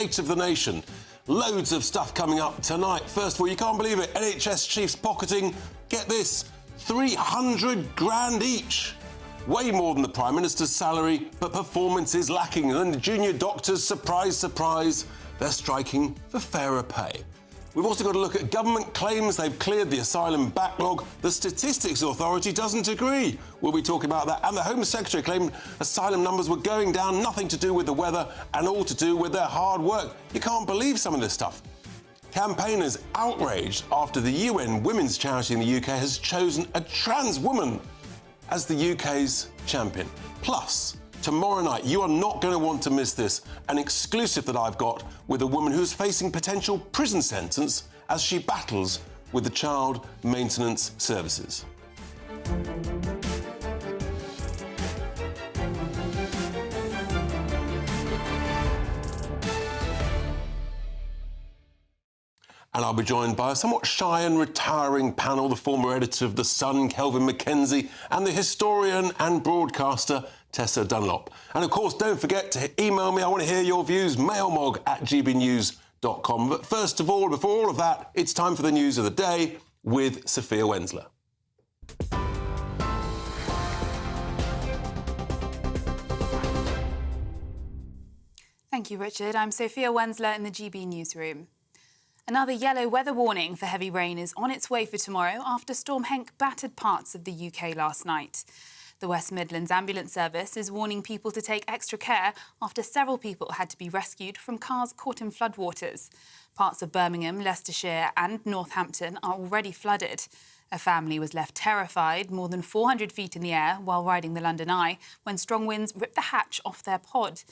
State of the nation. Loads of stuff coming up tonight. First of all, you can't believe it, NHS chiefs pocketing, get this, 300 grand each. Way more than the Prime Minister's salary, but performance is lacking. And the junior doctors, surprise, surprise, they're striking for fairer pay. We've also got to look at government claims they've cleared the asylum backlog. The Statistics Authority doesn't agree. We'll be talking about that. And the Home Secretary claimed asylum numbers were going down, nothing to do with the weather and all to do with their hard work. You can't believe some of this stuff. Campaigners outraged after the UN women's charity in the UK has chosen a trans woman as the UK's champion. Plus, tomorrow night, you are not going to want to miss this, an exclusive that I've got with a woman who's facing potential prison sentence as she battles with the child maintenance services. And I'll be joined by a somewhat shy and retiring panel, the former editor of The Sun, Kelvin Mackenzie, and the historian and broadcaster, Tessa Dunlop. And of course, don't forget to email me. I want to hear your views, mailmog@gbnews.com. But first of all, before all of that, it's time for the news of the day with Sophia Wensler. Thank you, Richard. I'm Sophia Wensler in the GB newsroom. Another yellow weather warning for heavy rain is on its way for tomorrow after Storm Henk battered parts of the UK last night. The West Midlands Ambulance Service is warning people to take extra care after several people had to be rescued from cars caught in floodwaters. Parts of Birmingham, Leicestershire and Northampton are already flooded. A family was left terrified more than 400 feet in the air while riding the London Eye when strong winds ripped the hatch off their pod.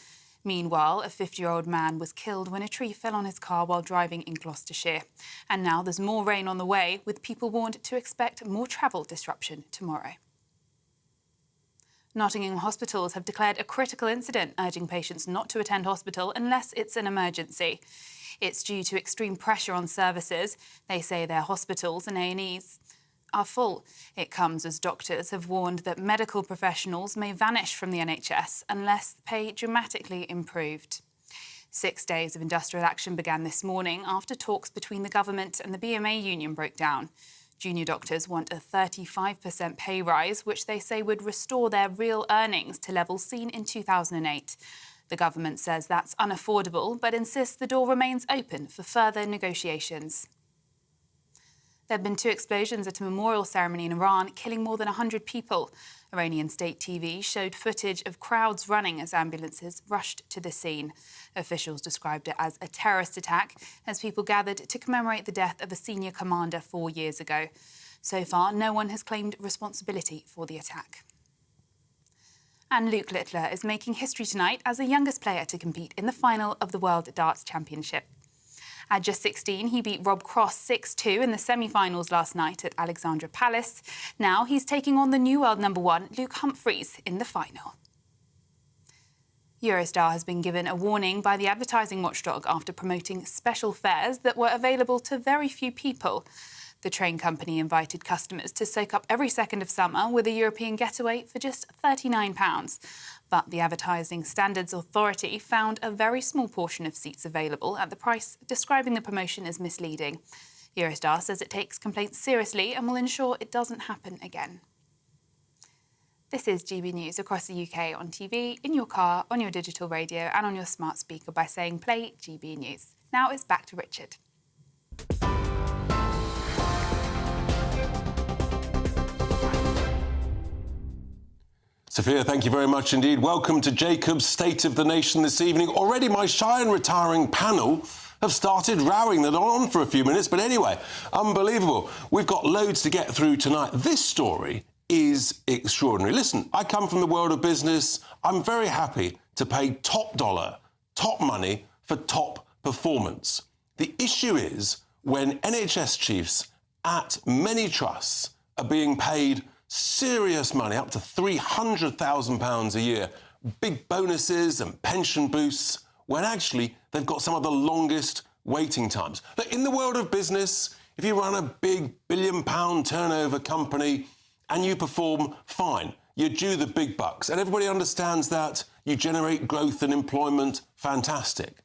Meanwhile, a 50-year-old man was killed when a tree fell on his car while driving in Gloucestershire. And now there's more rain on the way, with people warned to expect more travel disruption tomorrow. Nottingham hospitals have declared a critical incident, urging patients not to attend hospital unless it's an emergency. It's due to extreme pressure on services. They say their hospitals and A&Es are full. It comes as doctors have warned that medical professionals may vanish from the NHS unless pay dramatically improved. 6 days of industrial action began this morning after talks between the government and the BMA union broke down. Junior doctors want a 35% pay rise, which they say would restore their real earnings to levels seen in 2008. The government says that's unaffordable, but insists the door remains open for further negotiations. There have been 2 explosions at a memorial ceremony in Iran, killing more than 100 people. Iranian state TV showed footage of crowds running as ambulances rushed to the scene. Officials described it as a terrorist attack as people gathered to commemorate the death of a senior commander 4 years ago. So far, no one has claimed responsibility for the attack. And Luke Littler is making history tonight as the youngest player to compete in the final of the World Darts Championship. At just 16, he beat Rob Cross 6-2 in the semi-finals last night at Alexandra Palace. Now he's taking on the new world #1, Luke Humphries, in the final. Eurostar has been given a warning by the advertising watchdog after promoting special fares that were available to very few people. The train company invited customers to soak up every second of summer with a European getaway for just £39. But the Advertising Standards Authority found a very small portion of seats available at the price, describing the promotion as misleading. Eurostar says it takes complaints seriously and will ensure it doesn't happen again. This is GB News across the UK on TV, in your car, on your digital radio and on your smart speaker by saying play GB News. Now it's back to Richard. Sophia, thank you very much indeed. Welcome to Jacob's State of the Nation this evening. Already my shy and retiring panel have started rowing that on for a few minutes. But anyway, unbelievable. We've got loads to get through tonight. This story is extraordinary. Listen, I come from the world of business. I'm very happy to pay top dollar, top money for top performance. The issue is when NHS chiefs at many trusts are being paid serious money, up to £300,000 a year, big bonuses and pension boosts, when actually they've got some of the longest waiting times. Look, in the world of business, if you run a big £1 billion turnover company and you perform fine, you're due the big bucks, and everybody understands that, you generate growth and employment, fantastic.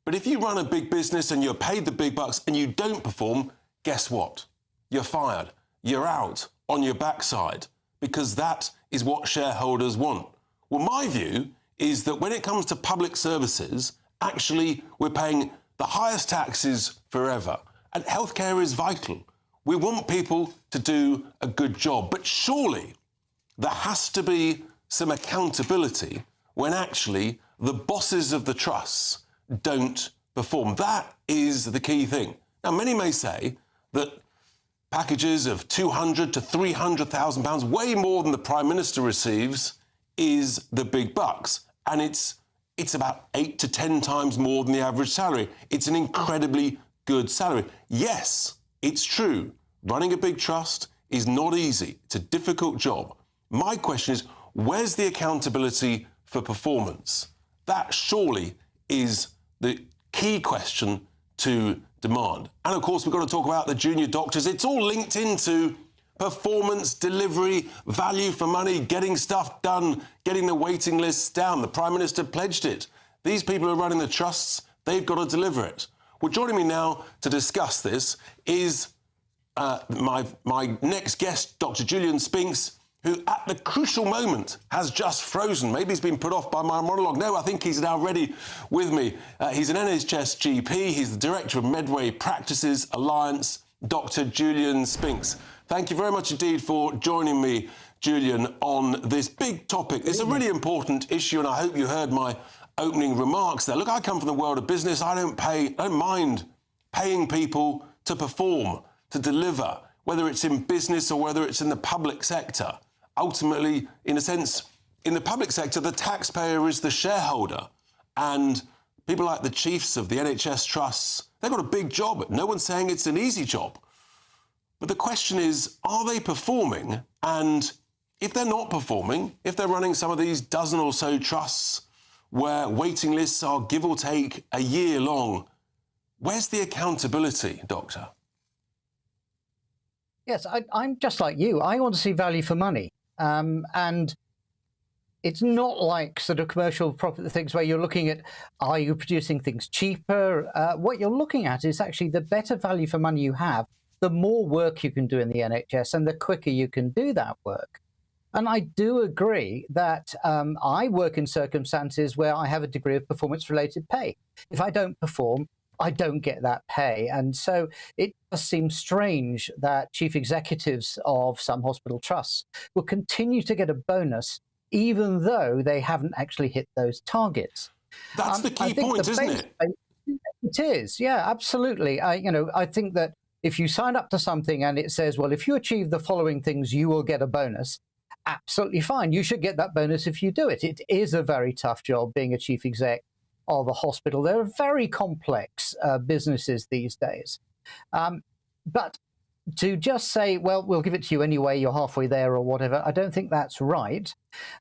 But if you run a big business and you're paid the big bucks and you don't perform, guess what? You're fired. You're out on your backside, because that is what shareholders want. Well, my view is that when it comes to public services, actually we're paying the highest taxes forever. And healthcare is vital. We want people to do a good job. But surely there has to be some accountability when actually the bosses of the trusts don't perform. That is the key thing. Now, many may say that packages of £200,000 to £300,000, way more than the Prime Minister receives, is the big bucks. And it's about 8 to 10 times more than the average salary. It's an incredibly good salary. Yes, it's true. Running a big trust is not easy. It's a difficult job. My question is, where's the accountability for performance? That surely is the key question to demand. And of course, we've got to talk about the junior doctors. It's all linked into performance, delivery, value for money, getting stuff done, getting the waiting lists down. The Prime Minister pledged it. These people who are running the trusts, they've got to deliver it. Well, joining me now to discuss this is my next guest, Dr. Julian Spinks, who at the crucial moment has just frozen. Maybe he's been put off by my monologue. No, I think he's now ready with me. He's an NHS GP. He's the director of Medway Practices Alliance, Dr. Julian Spinks. Thank you very much indeed for joining me, Julian, on this big topic. It's a really important issue, and I hope you heard my opening remarks there. Look, I come from the world of business. I don't mind paying people to perform, to deliver, whether it's in business or whether it's in the public sector. Ultimately, in a sense, in the public sector, the taxpayer is the shareholder. And people like the chiefs of the NHS trusts, they've got a big job. No one's saying it's an easy job. But the question is, are they performing? And if they're not performing, if they're running some of these dozen or so trusts where waiting lists are give or take a year long, where's the accountability, Doctor? Yes, I'm just like you. I want to see value for money. And it's not like sort of commercial property things where you're looking at, are you producing things cheaper? What you're looking at is actually the better value for money you have, the more work you can do in the NHS and the quicker you can do that work. And I do agree that I work in circumstances where I have a degree of performance-related pay. If I don't perform, I don't get that pay. And so it does seem strange that chief executives of some hospital trusts will continue to get a bonus even though they haven't actually hit those targets. That's the key point, isn't it? It is, yeah, absolutely. I think that if you sign up to something and it says, well, if you achieve the following things, you will get a bonus, absolutely fine. You should get that bonus if you do it. It is a very tough job being a chief exec of a hospital. They're very complex businesses these days. But to just say, well, we'll give it to you anyway, you're halfway there or whatever, I don't think that's right.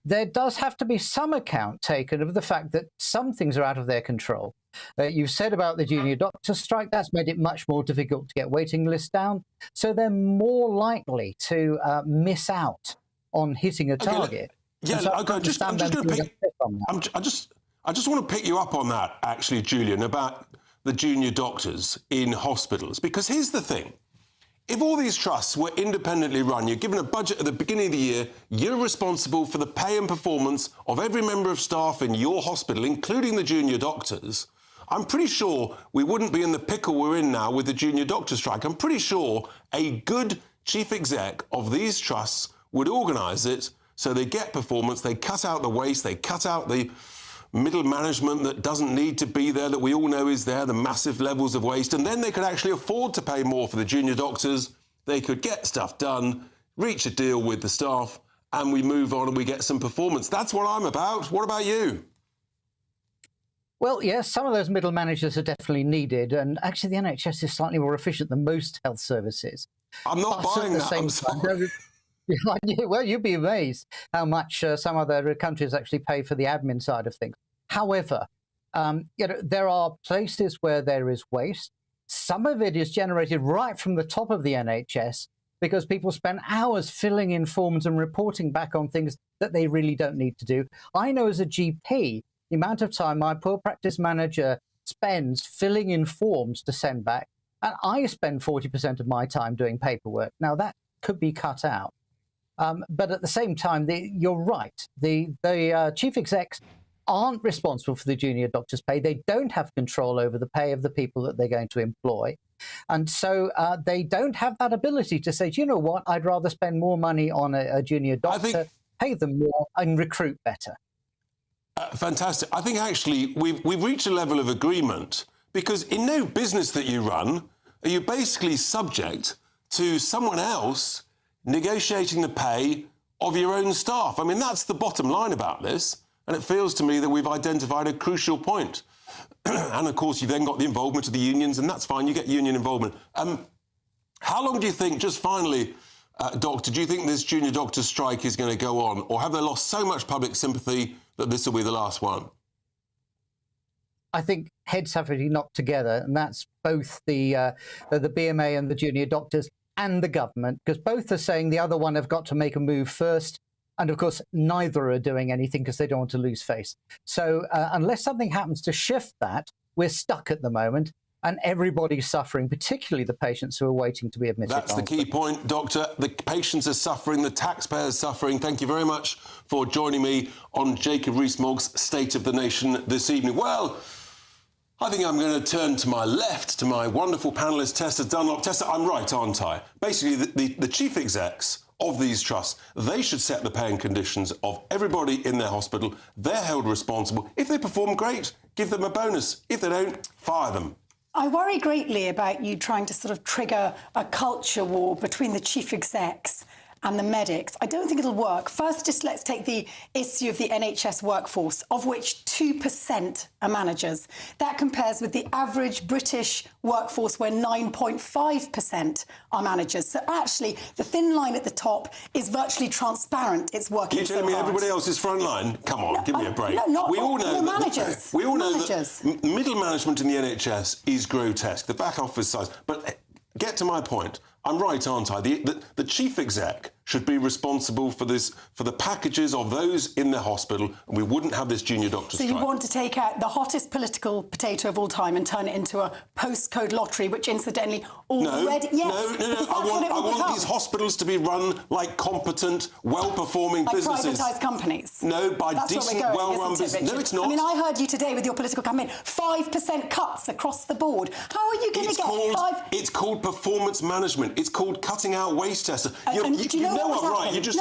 There does have to be some account taken of the fact that some things are out of their control. You've said about the junior doctor strike, that's made it much more difficult to get waiting lists down. So they're more likely to miss out on hitting a target. I just want to pick you up on that, actually, Julian, about the junior doctors in hospitals. Because here's the thing. If all these trusts were independently run, you're given a budget at the beginning of the year, you're responsible for the pay and performance of every member of staff in your hospital, including the junior doctors, I'm pretty sure we wouldn't be in the pickle we're in now with the junior doctor strike. I'm pretty sure a good chief exec of these trusts would organise it so they get performance, they cut out the waste, they cut out the middle management that doesn't need to be there, that we all know is there, the massive levels of waste, and then they could actually afford to pay more for the junior doctors. They could get stuff done, reach a deal with the staff, and we move on and we get some performance. That's what I'm about. What about you? Well, yes, some of those middle managers are definitely needed, and actually the NHS is slightly more efficient than most health services. I'm not buying that, I'm sorry. Well, you'd be amazed how much some other countries actually pay for the admin side of things. However, there are places where there is waste. Some of it is generated right from the top of the NHS because people spend hours filling in forms and reporting back on things that they really don't need to do. I know as a GP, the amount of time my poor practice manager spends filling in forms to send back, and I spend 40% of my time doing paperwork. Now, that could be cut out. But at the same time, you're right. The chief execs aren't responsible for the junior doctors' pay. They don't have control over the pay of the people that they're going to employ. And so they don't have that ability to say, do you know what, I'd rather spend more money on a junior doctor, pay them more, and recruit better. Fantastic. I think actually we've reached a level of agreement, because in no business that you run are you basically subject to someone else negotiating the pay of your own staff. I mean, that's the bottom line about this. And it feels to me that we've identified a crucial point. And of course, you've then got the involvement of the unions, and that's fine, you get union involvement. How long do you think, just finally, Doctor, do you think this junior doctor strike is going to go on? Or have they lost so much public sympathy that this will be the last one? I think heads have to be knocked together, and that's both the BMA and the junior doctors and the government, because both are saying the other one have got to make a move first. And of course, neither are doing anything because they don't want to lose face. So unless something happens to shift that, we're stuck at the moment, and everybody's suffering, particularly the patients who are waiting to be admitted. That's the key point, Doctor. The patients are suffering, the taxpayers are suffering. Thank you very much for joining me on Jacob Rees-Mogg's State of the Nation this evening. Well, I think I'm going to turn to my left, to my wonderful panellist, Tessa Dunlop. Tessa, I'm right, aren't I? Basically, the chief execs of these trusts, they should set the pay and conditions of everybody in their hospital. They're held responsible. If they perform great, give them a bonus. If they don't, fire them. I worry greatly about you trying to sort of trigger a culture war between the chief execs and the medics. I don't think it'll work. First, just let's take the issue of the NHS workforce, of which 2% are managers. That compares with the average British workforce, where 9.5% are managers. So actually, the thin line at the top is virtually transparent. It's working You're telling me everybody else is front line? Come on, give me a break. No, not we all know that managers. We all know that middle management in the NHS is grotesque, the back office size. But get to my point. I'm right, aren't I? The chief exec should be responsible for this, for the packages of those in the hospital, and we wouldn't have this junior doctor strike. So you want to take out the hottest political potato of all time and turn it into a postcode lottery, which incidentally already... No, I want these hospitals to be run like competent, well-performing businesses. Like privatised companies? No, by decent, well-run businesses. No, it's not. I mean, I heard you today with your political campaign, 5% cuts across the board. How are you going to get 5... It's called performance management. It's called cutting out waste, Tessa. You know I'm right. You just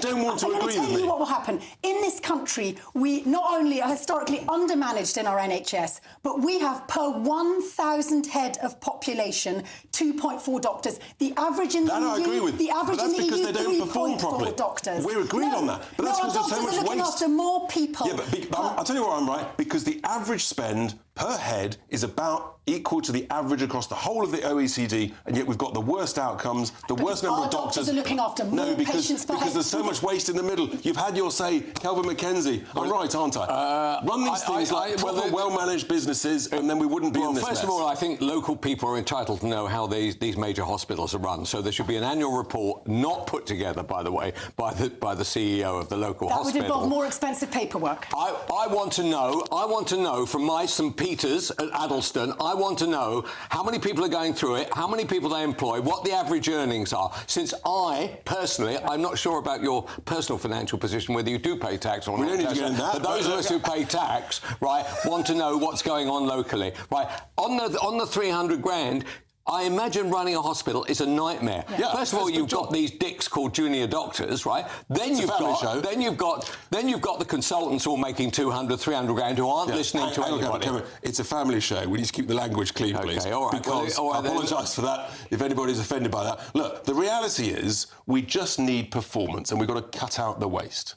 don't want to agree with me. I'm going to tell you what will happen. In this country, we not only are historically undermanaged in our NHS, but we have per 1,000 head of population 2.4 doctors. The average in the EU... That I agree with. The average in the EU, they don't perform properly. doctors. We're agreed on that. But that's because there's so much waste. Looking after more people. Yeah, but I'll tell you why I'm right. Because the average spend per head is about equal to the average across the whole of the OECD, and yet we've got the worst outcomes, the worst number of doctors. Are looking after more patients per head. Because there's so much waste in the middle. You've had your say, Kelvin McKenzie. I'm right, aren't I? Run these things like proper, well-managed businesses, and then we wouldn't be in this mess. First of all, I think local people are entitled to know how these major hospitals are run. So there should be an annual report, not put together, by the way, by the CEO of the local hospital. That would involve more expensive paperwork. I want to know from my St. Peter's at Addleston, I want to know how many people are going through it, how many people they employ, what the average earnings are. Since I, personally, I'm not sure about your personal financial position, whether you do pay tax or not. We don't need to get into that. But those of us who pay tax, right, want to know what's going on locally. Right, on the 300 grand, I imagine running a hospital is a nightmare. Yeah, first of all, you've got these dicks called junior doctors, right? Then you've got the consultants all making 200, 300 grand who aren't listening to anybody. Kevin, it's a family show. We need to keep the language clean, please. Okay, all right. Because I apologise for that if anybody's offended by that. Look, the reality is we just need performance, and we've got to cut out the waste.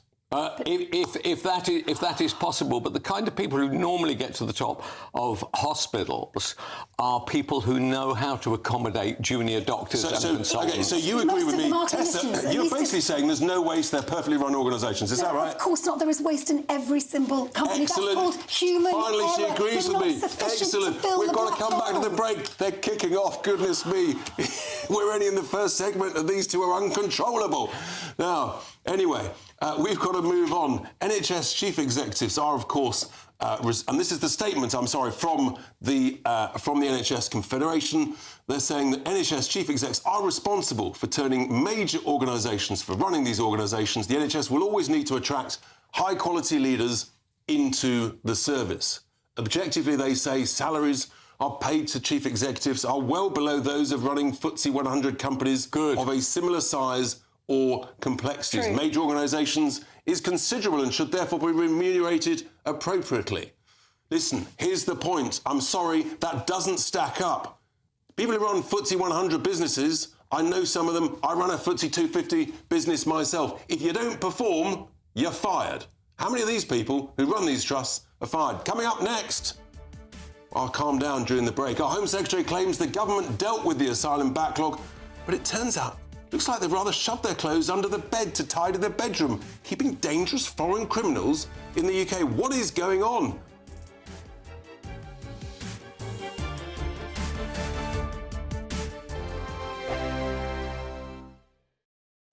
If that is possible, but the kind of people who normally get to the top of hospitals are people who know how to accommodate junior doctors and consultants. Okay, so you agree with me, Tessa? You're basically saying there's no waste, they're perfectly run organisations. Is that right? Of course not. There is waste in every single company. Excellent. That's called human Finally, she error. agrees with me. Excellent. We've got to come back to the break. They're kicking off. Goodness me. We're only in the first segment, and these two are uncontrollable. Now, anyway, we've got to move on. NHS chief executives are, of course, and this is the statement, I'm sorry, from the NHS Confederation. They're saying that NHS chief execs are responsible for turning major organisations, for running these organisations. The NHS will always need to attract high-quality leaders into the service. Objectively, they say salaries are paid to chief executives are well below those of running FTSE 100 companies of a similar size or complexities. True. Major organisations is considerable and should therefore be remunerated appropriately. Listen, here's the point. I'm sorry, that doesn't stack up. People who run FTSE 100 businesses, I know some of them. I run a FTSE 250 business myself. If you don't perform, you're fired. How many of these people who run these trusts are fired? Coming up next. I'll calm down during the break. Our Home Secretary claims the government dealt with the asylum backlog, but it turns out looks like they've rather shoved their clothes under the bed to tidy their bedroom, keeping dangerous foreign criminals in the UK. What is going on?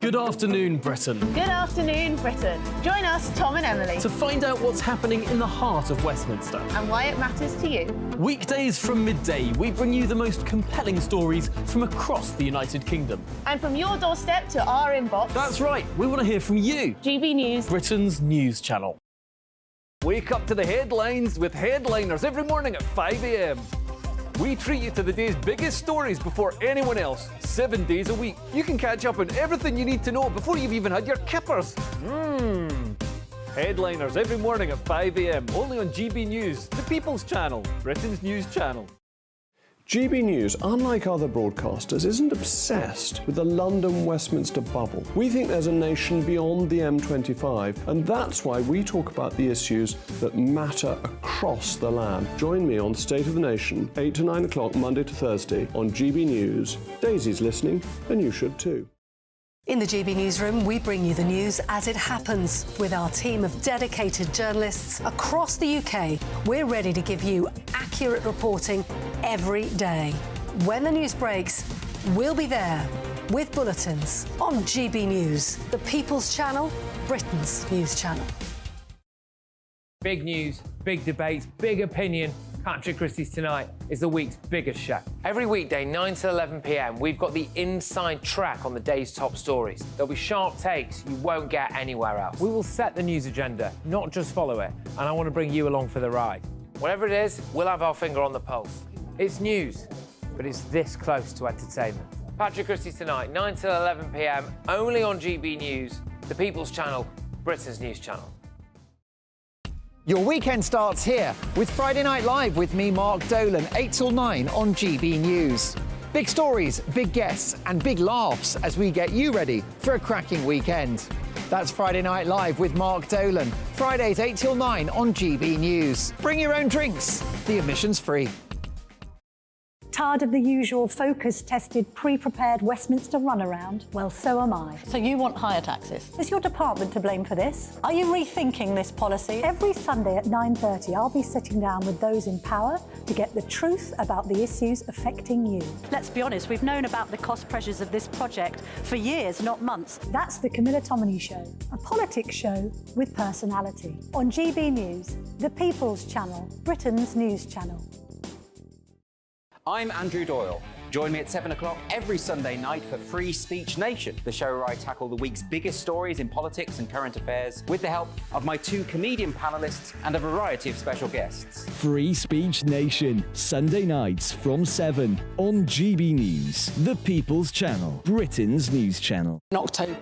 Good afternoon, Britain. Good afternoon, Britain. Join us, Tom and Emily, To find out what's happening in the heart of Westminster. and why it matters to you. Weekdays from midday, we bring you the most compelling stories from across the United Kingdom. And from your doorstep to our inbox, That's right, we want to hear from you, GB News. Britain's news channel. Wake up to the headlines with Headliners every morning at 5 a.m. We treat you to the day's biggest stories before anyone else, 7 days a week. You can catch up on everything you need to know before you've even had your kippers. Headliners every morning at 5 a.m, only on GB News, the People's Channel, Britain's news channel. GB News, unlike other broadcasters, isn't obsessed with the London-Westminster bubble. We think there's a nation beyond the M25, and that's why we talk about the issues that matter across the land. Join me on State of the Nation, 8 to 9 o'clock, Monday to Thursday, on GB News. Daisy's listening, and you should too. In the GB Newsroom, we bring you the news as it happens. With our team of dedicated journalists across the UK, we're ready to give you accurate reporting every day. When the news breaks, we'll be there with bulletins on GB News, the People's Channel, Britain's news channel. Big news, big debates, big opinion. Patrick Christie's Tonight is the week's biggest show. Every weekday, 9 to 11 p.m, we've got the inside track on the day's top stories. There'll be sharp takes you won't get anywhere else. We will set the news agenda, not just follow it, and I want to bring you along for the ride. Whatever it is, we'll have our finger on the pulse. It's news, but it's this close to entertainment. Patrick Christie's Tonight, 9 to 11 p.m, only on GB News, the People's Channel, Britain's news channel. Your weekend starts here with Friday Night Live with me, Mark Dolan, 8 till 9 on GB News. Big stories, big guests and big laughs as we get you ready for a cracking weekend. That's Friday Night Live with Mark Dolan, Fridays 8 till 9 on GB News. Bring your own drinks, the admission's free. Tired of the usual focus-tested, pre-prepared Westminster runaround? Well, so am I. So you want higher taxes? Is your department to blame for this? Are you rethinking this policy? Every Sunday at 9:30, I'll be sitting down with those in power to get the truth about the issues affecting you. Let's be honest, we've known about the cost pressures of this project for years, not months. That's the Camilla Tominey Show, a politics show with personality. On GB News, the People's Channel, Britain's news channel. I'm Andrew Doyle. Join me at 7 o'clock every Sunday night for Free Speech Nation, the show where I tackle the week's biggest stories in politics and current affairs with the help of my two comedian panellists and a variety of special guests. Free Speech Nation, Sunday nights from 7 on GB News, the People's Channel, Britain's news channel. In October.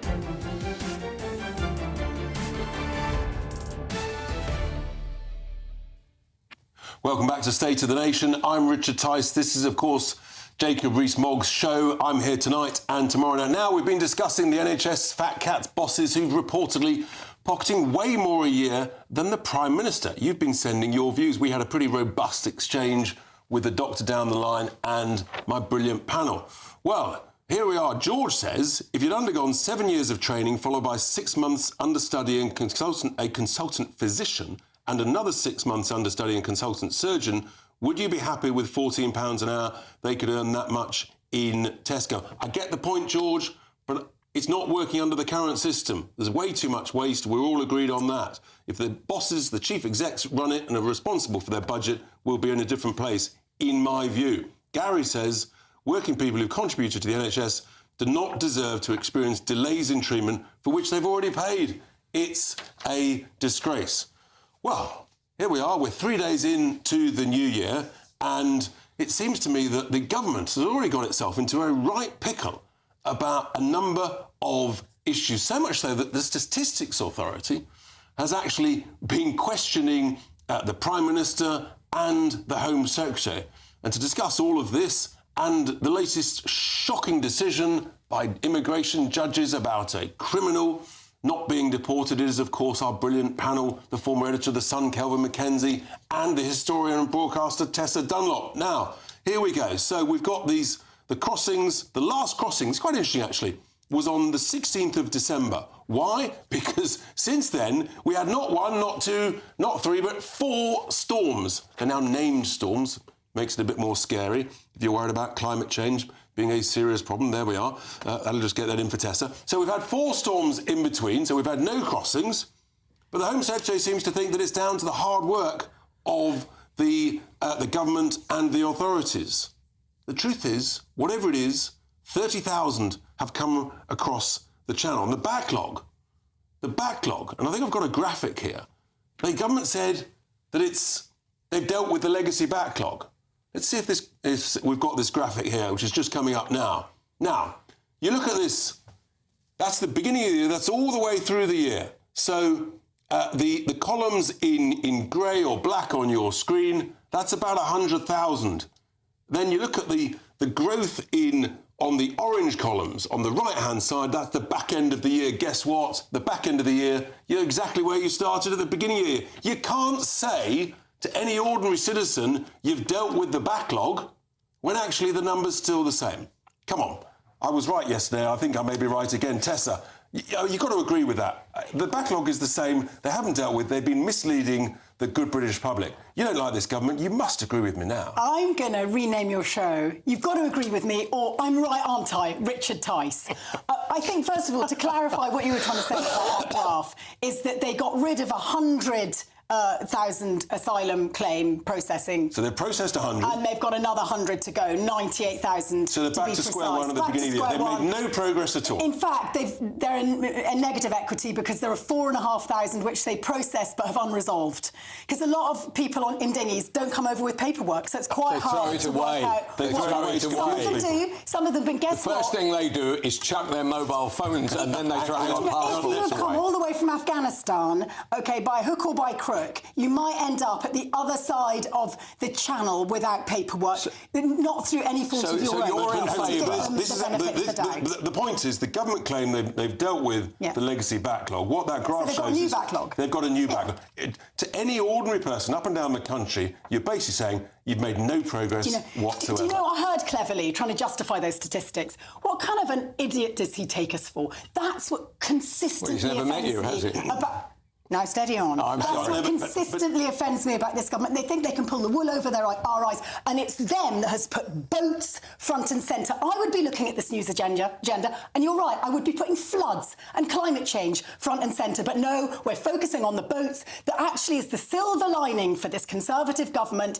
Welcome back to State of the Nation. I'm Richard Tice. This is, of course, Jacob Rees-Mogg's show. I'm here tonight and tomorrow night. Now, we've been discussing the NHS fat cats bosses who've reportedly pocketing way more a year than the Prime Minister. You've been sending your views. We had a pretty robust exchange with the doctor down the line and my brilliant panel. Well, here we are. George says, if you'd undergone 7 years of training followed by 6 months understudying a consultant physician and another 6 months understudying consultant surgeon, would you be happy with £14 an hour? They could earn that much in Tesco. I get the point, George, but It's not working under the current system. There's way too much waste. We're all agreed on that. If the bosses, the chief execs run it and are responsible for their budget, we'll be in a different place, in my view. Gary says working people who've contributed to the NHS do not deserve to experience delays in treatment for which they've already paid. It's a disgrace. Well, here we are. We're 3 days into the new year, and it seems to me that the government has already got itself into a right pickle about a number of issues, so much so that the Statistics Authority has actually been questioning the Prime Minister and the Home Secretary. And to discuss all of this and the latest shocking decision by immigration judges about a criminal not being deported is, of course, our brilliant panel, the former editor of The Sun, Kelvin Mackenzie, and the historian and broadcaster, Tessa Dunlop. Now, here we go. So we've got the crossings. The last crossing, it's quite interesting, actually, was on the 16th of December. Why? Because since then, we had not one, not two, not three, but 4 storms. They're now named storms. Makes it a bit more scary. If you're worried about climate change being a serious problem, there we are. That'll just get that in for Tessa. So we've had 4 storms in between, so we've had no crossings. But the Home Secretary seems to think that it's down to the hard work of the government and the authorities. The truth is, whatever it is, 30,000 have come across the channel. And the backlog, and I think I've got a graphic here. The government said that they've dealt with the legacy backlog. Let's see if we've got this graphic here, which is just coming up now. Now, you look at this. That's the beginning of the year. That's all the way through the year. So the columns in grey or black on your screen, that's about 100,000. Then you look at the growth on the orange columns on the right-hand side, that's the back end of the year. Guess what? The back end of the year, you're exactly where you started at the beginning of the year. You can't say to any ordinary citizen you've dealt with the backlog when actually the number's still the same. Come on. I was right yesterday. I think I may be right again. Tessa, you've got to agree with that. The backlog is the same. They haven't dealt with. They've been misleading the good British public. You don't like this government. You must agree with me now. I'm going to rename your show. You've got to agree with me, or I'm right, aren't I? Richard Tice. I think, first of all, to clarify what you were trying to say about that graph, is that they got rid of 100,000 asylum claim processing. So they've processed 100. And they've got another 100 to go, 98,000 So they're back to square one at the beginning of the year. They've made no progress at all. In fact, they're in a negative equity because there are 4,500 which they processed but have unresolved. Because a lot of people in dinghies don't come over with paperwork, so it's quite hard to work out. They throw it away. Some of them do, some of them, but guess what? The first thing they do is chuck their mobile phones and then they throw their passports away. If you have come all the way from Afghanistan, OK, by hook or by crook, you might end up at the other side of the channel without paperwork, not through any fault of your own. So you're in favour. The point is, the government claim they've dealt with the legacy backlog. What that graph shows is they've got a new backlog. To any ordinary person up and down the country, you're basically saying you've made no progress whatsoever. Do you know, I heard Cleverly trying to justify those statistics. What kind of an idiot does he take us for? That's what consistently he's never met you, has he? Now, steady on. I'm That's sorry. what consistently offends me about this government. They think they can pull the wool over our eyes, and it's them that has put boats front and centre. I would be looking at this news agenda, and you're right, I would be putting floods and climate change front and centre. But no, we're focusing on the boats that actually is the silver lining for this Conservative government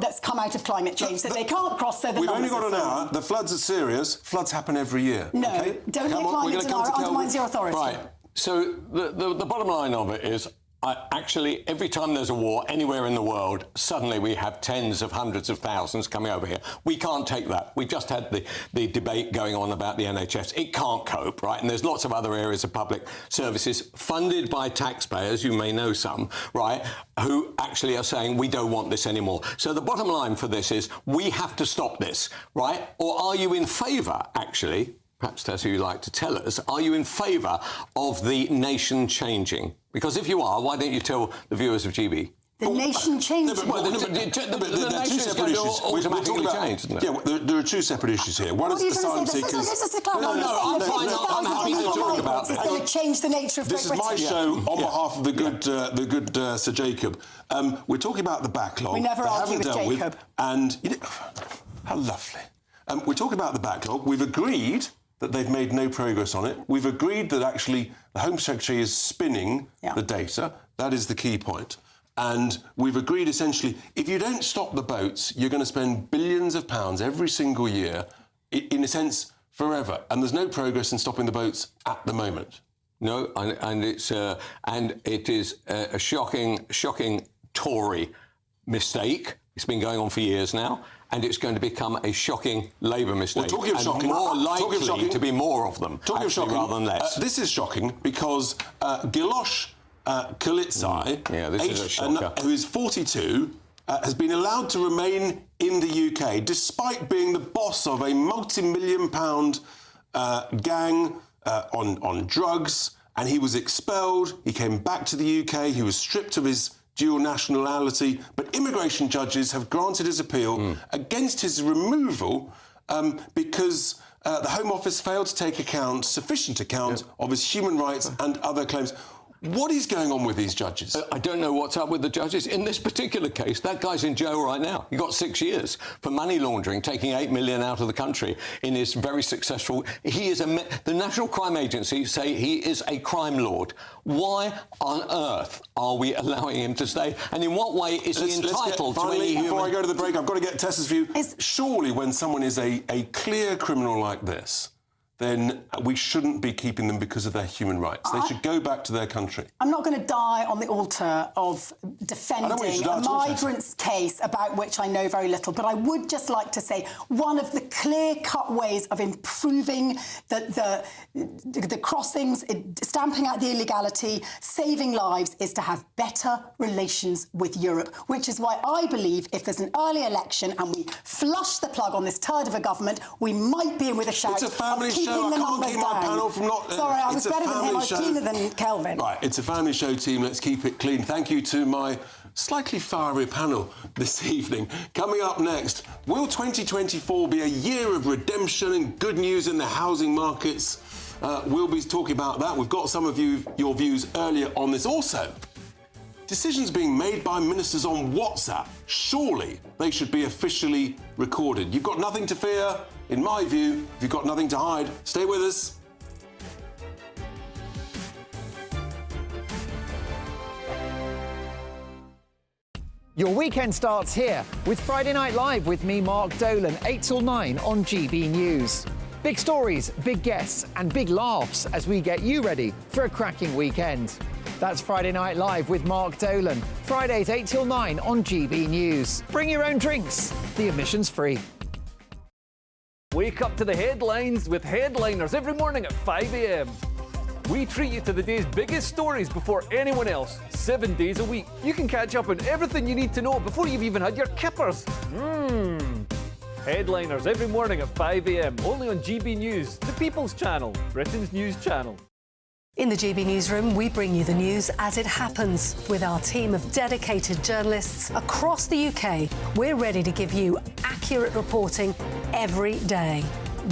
that's come out of climate change, that they can't cross, so the We've only numbers got are an falling. hour. The floods are serious. Floods happen every year. No, okay? don't let climate denier undermines your authority. Right. So the bottom line of it is, actually, every time there's a war anywhere in the world, suddenly we have tens of hundreds of thousands coming over here. We can't take that. We've just had the debate going on about the NHS. It can't cope, right? And there's lots of other areas of public services funded by taxpayers, you may know some, right, who actually are saying we don't want this anymore. So the bottom line for this is we have to stop this, right? Or are you in favour, actually, perhaps Tessa, you'd like to tell us, are you in favour of the nation changing? Because if you are, why don't you tell the viewers of GB? The nation changing? There are two separate issues. Automatically changed, isn't it? Yeah, there are two separate issues here. One is asylum seekers. I'm happy to talk about this. It's going to change the nature of Great Britain. This is my show on behalf of the good Sir Jacob. We're talking about the backlog. We never argue with Jacob. And how lovely. We're talking about the backlog. We've agreed that they've made no progress on it. We've agreed that actually the Home Secretary is spinning the data. That is the key point. And we've agreed essentially, if you don't stop the boats, you're going to spend billions of pounds every single year, in a sense, forever. And there's no progress in stopping the boats at the moment. No, and it is a shocking Tory mistake. It's been going on for years now, and it's going to become a shocking Labour mistake. Well, talking of shocking, more likely to be more of them, talking of shocking, rather than less. This is shocking because Gilosh Kalitsai, who is 42, has been allowed to remain in the UK despite being the boss of a multi-million-pound gang on drugs, and he was expelled. He came back to the UK. He was stripped of his dual nationality, but immigration judges have granted his appeal against his removal because the Home Office failed to take sufficient account of his human rights and other claims. What is going on with these judges? I don't know what's up with the judges. In this particular case, that guy's in jail right now. He got 6 years for money laundering, taking 8 million out of the country in his very successful... The National Crime Agency say he is a crime lord. Why on earth are we allowing him to stay? And in what way is he entitled to any human... Before I go to the break, I've got to get Tessa's view. Surely when someone is a clear criminal like this, then we shouldn't be keeping them because of their human rights. They should go back to their country. I'm not going to die on the altar of defending a migrant's case about which I know very little, but I would just like to say one of the clear-cut ways of improving the crossings, stamping out the illegality, saving lives, is to have better relations with Europe, which is why I believe if there's an early election and we flush the plug on this turd of a government, we might be in with a shout. It's a family show. I can't keep my panel from not... Sorry, I was better than him. I was cleaner than Kelvin. Right, it's a family show, team. Let's keep it clean. Thank you to my slightly fiery panel this evening. Coming up next, will 2024 be a year of redemption and good news in the housing markets? We'll be talking about that. We've got some of your views earlier on this. Also, decisions being made by ministers on WhatsApp. Surely they should be officially recorded. You've got nothing to fear. In my view, if you've got nothing to hide, stay with us. Your weekend starts here with Friday Night Live with me, Mark Dolan, 8 till 9 on GB News. Big stories, big guests and big laughs as we get you ready for a cracking weekend. That's Friday Night Live with Mark Dolan. Fridays 8 till 9 on GB News. Bring your own drinks. The admission's free. Wake up to the headlines with headliners every morning at 5 a.m. We treat you to the day's biggest stories before anyone else, 7 days a week. You can catch up on everything you need to know before you've even had your kippers. Headliners every morning at 5 a.m. only on GB News, the People's Channel, Britain's news channel. In the GB Newsroom, we bring you the news as it happens. With our team of dedicated journalists across the UK, we're ready to give you accurate reporting every day.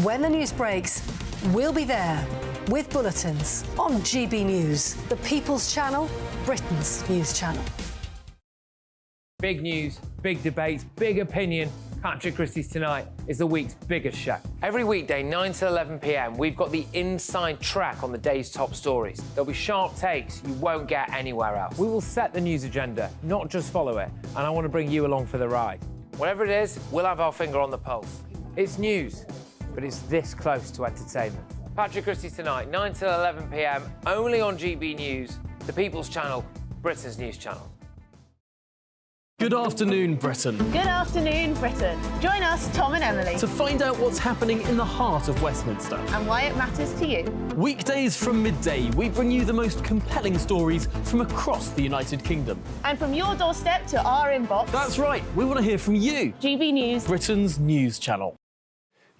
When the news breaks, we'll be there with bulletins on GB News, the People's Channel, Britain's news channel. Big news, big debates, big opinion. Patrick Christie's Tonight is the week's biggest show. Every weekday, 9 to 11 p.m, we've got the inside track on the day's top stories. There'll be sharp takes you won't get anywhere else. We will set the news agenda, not just follow it, and I want to bring you along for the ride. Whatever it is, we'll have our finger on the pulse. It's news, but it's this close to entertainment. Patrick Christie's Tonight, 9 to 11 p.m, only on GB News, the People's Channel, Britain's news channel. Good afternoon, Britain. Good afternoon, Britain. Join us, Tom and Emily, To find out what's happening in the heart of Westminster. and why it matters to you. Weekdays from midday, we bring you the most compelling stories from across the United Kingdom. And from your doorstep to our inbox, That's right, we want to hear from you, GB News, Britain's news channel.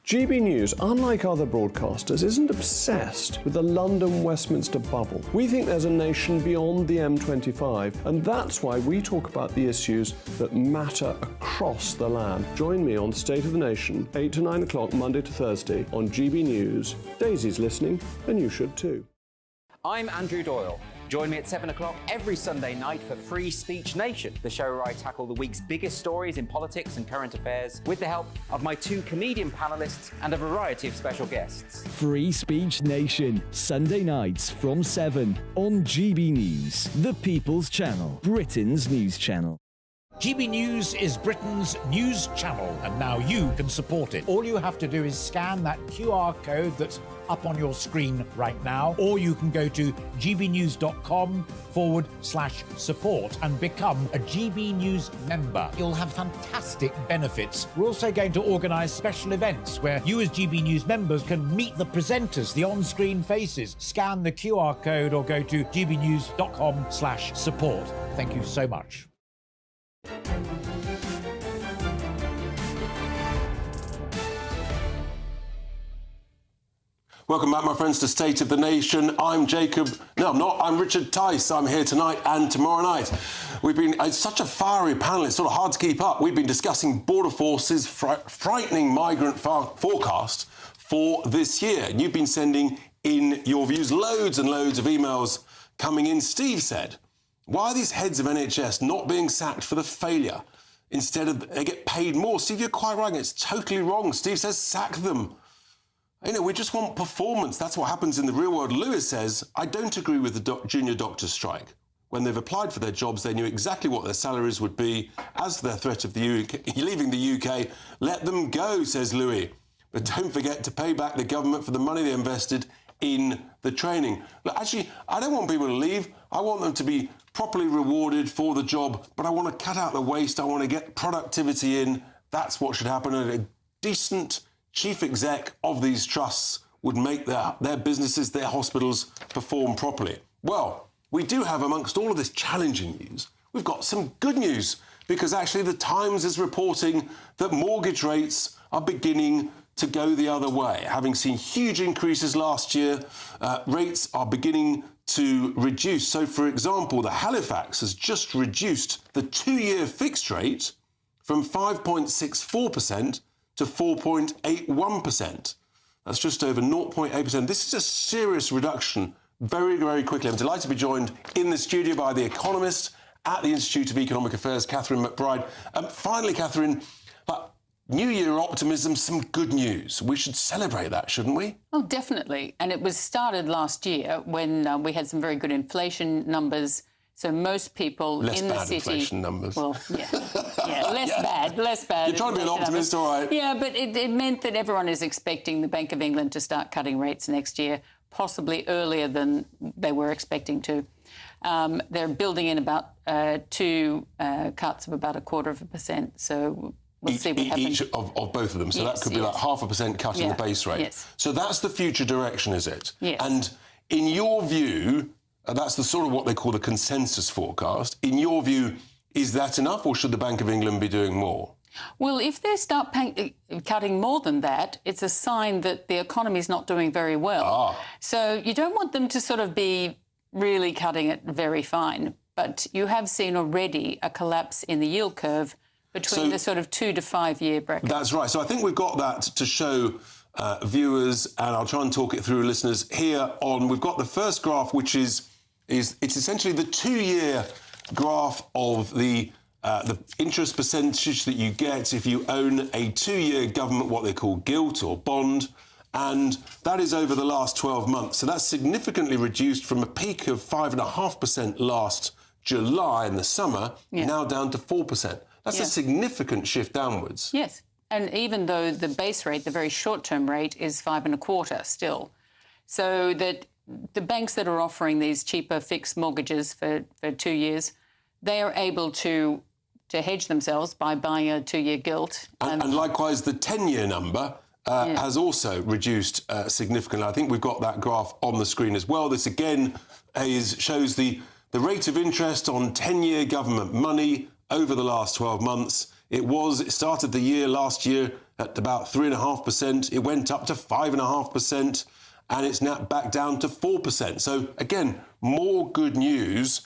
GB News, unlike other broadcasters, isn't obsessed with the London-Westminster bubble. We think there's a nation beyond the M25, and that's why we talk about the issues that matter across the land. Join me on State of the Nation, 8 to 9 o'clock, Monday to Thursday, on GB News. Daisy's listening, and you should too. I'm Andrew Doyle. Join me at 7 o'clock every Sunday night for Free Speech Nation, the show where I tackle the week's biggest stories in politics and current affairs with the help of my 2 comedian panellists and a variety of special guests. Free Speech Nation, Sunday nights from 7 on GB News, the People's Channel, Britain's news channel. GB News is Britain's news channel, and now you can support it. All you have to do is scan that QR code that's up on your screen right now, or you can go to gbnews.com/support and become a GB News member. You'll have fantastic benefits. We're also going to organise special events where you as GB News members can meet the presenters, the on-screen faces. Scan the QR code or go to gbnews.com/support. Thank you so much. Welcome back, my friends, to State of the Nation. I'm Jacob. No, I'm not. I'm Richard Tice. I'm here tonight and tomorrow night. It's such a fiery panel. It's sort of hard to keep up. We've been discussing Border Force's frightening migrant forecast for this year. And you've been sending in your views, loads and loads of emails coming in. Steve said, why are these heads of NHS not being sacked for the failure? Instead of they get paid more. Steve, you're quite right. It's totally wrong. Steve says sack them. You know, we just want performance. That's what happens in the real world. Lewis says, I don't agree with the junior doctors' strike. When they've applied for their jobs, they knew exactly what their salaries would be. As for their threat of the UK, leaving the UK, let them go, says Louis. But don't forget to pay back the government for the money they invested in the training. Look, actually, I don't want people to leave. I want them to be properly rewarded for the job, but I want to cut out the waste. I want to get productivity in. That's what should happen. And a decent chief exec of these trusts would make their businesses, their hospitals perform properly. Well, we do have, amongst all of this challenging news, we've got some good news, because actually the Times is reporting that mortgage rates are beginning to go the other way. Having seen huge increases last year, rates are beginning to reduce. So, for example, the Halifax has just reduced the 2-year fixed rate from 5.64% to 4.81%. That's just over 0.8%. This is a serious reduction very, very quickly. I'm delighted to be joined in the studio by the economist at the Institute of Economic Affairs, Catherine McBride. Finally, Catherine, New Year optimism, some good news. We should celebrate that, shouldn't we? Oh, definitely. And it was started last year when we had some very good inflation numbers. So most people less in the bad city... inflation numbers. Well, yeah, less bad. You're trying to be an optimist, all right. Yeah, but it meant that everyone is expecting the Bank of England to start cutting rates next year, possibly earlier than they were expecting to. They're building in about 2 cuts of about 0.25%. So we'll see what happens. Each of both of them. So that could be like 0.5% cut in the base rate. Yes. So that's the future direction, is it? Yes. And in your view... that's the sort of what they call the consensus forecast. In your view, is that enough, or should the Bank of England be doing more? Well, if they start cutting more than that, it's a sign that the economy is not doing very well. So you don't want them to sort of be really cutting it very fine. But you have seen already a collapse in the yield curve between the sort of 2 to 5 year bracket. That's right. So I think we've got that to show viewers, and I'll try and talk it through listeners here on. We've got the first graph, which is it's essentially the 2-year graph of the interest percentage that you get if you own a 2-year government, what they call gilt or bond, and that is over the last 12 months. So that's significantly reduced from a peak of 5.5% last July in the summer, now down to 4%. That's a significant shift downwards. Yes, and even though the base rate, the very short-term rate, is 5.25% still, so that the banks that are offering these cheaper fixed mortgages for 2 years, they are able to hedge themselves by buying a 2-year gilt. And likewise, the 10-year number has also reduced significantly. I think we've got that graph on the screen as well. This, again, shows the rate of interest on 10-year government money over the last 12 months. It started the year last year at about 3.5%. It went up to 5.5%. And it's now back down to 4%. So, again, more good news.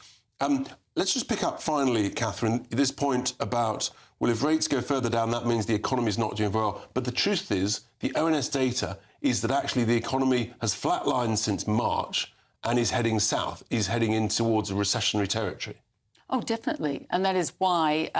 Let's just pick up, finally, Catherine, this point about, well, if rates go further down, that means the economy is not doing very well. But the truth is, the ONS data is that actually the economy has flatlined since March, and is heading south, is heading in towards a recessionary territory. Oh, definitely. And that is why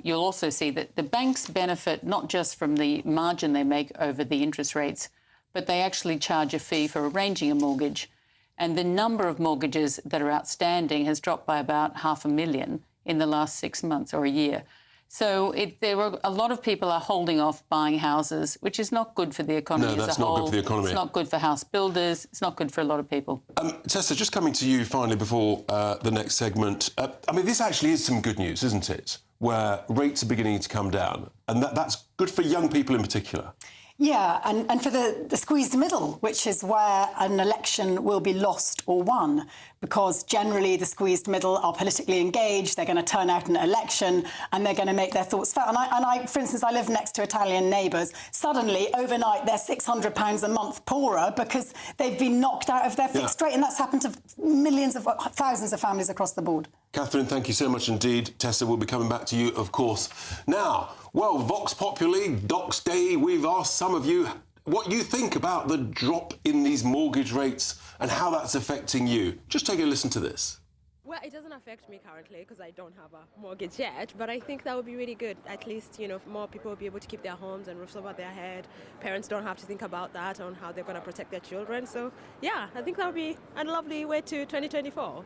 you'll also see that the banks benefit not just from the margin they make over the interest rates, but they actually charge a fee for arranging a mortgage. And the number of mortgages that are outstanding has dropped by about 500,000 in the last 6 months or a year. So there were a lot of people are holding off buying houses, which is not good for the economy as a whole. No, that's not good for the economy. It's not good for house builders. It's not good for a lot of people. Tessa, just coming to you finally before the next segment. I mean, this actually is some good news, isn't it? Where rates are beginning to come down. And that's good for young people in particular. Yeah, and for the squeezed middle, which is where an election will be lost or won, because generally the squeezed middle are politically engaged, they're going to turn out in an election and they're going to make their thoughts felt. And I, for instance, I live next to Italian neighbours. Suddenly, overnight, they're £600 a month poorer because they've been knocked out of their fixed rate, and that's happened to thousands of families across the board. Catherine, thank you so much indeed. Tessa, we'll be coming back to you, of course. Now, well, Vox Populi, Docs Day, we've asked some of you what you think about the drop in these mortgage rates and how that's affecting you. Just take a listen to this. Well, it doesn't affect me currently because I don't have a mortgage yet, but I think that would be really good. At least, you know, more people will be able to keep their homes and roofs over their head. Parents don't have to think about that, on how they're going to protect their children. So, yeah, I think that would be a lovely way to 2024.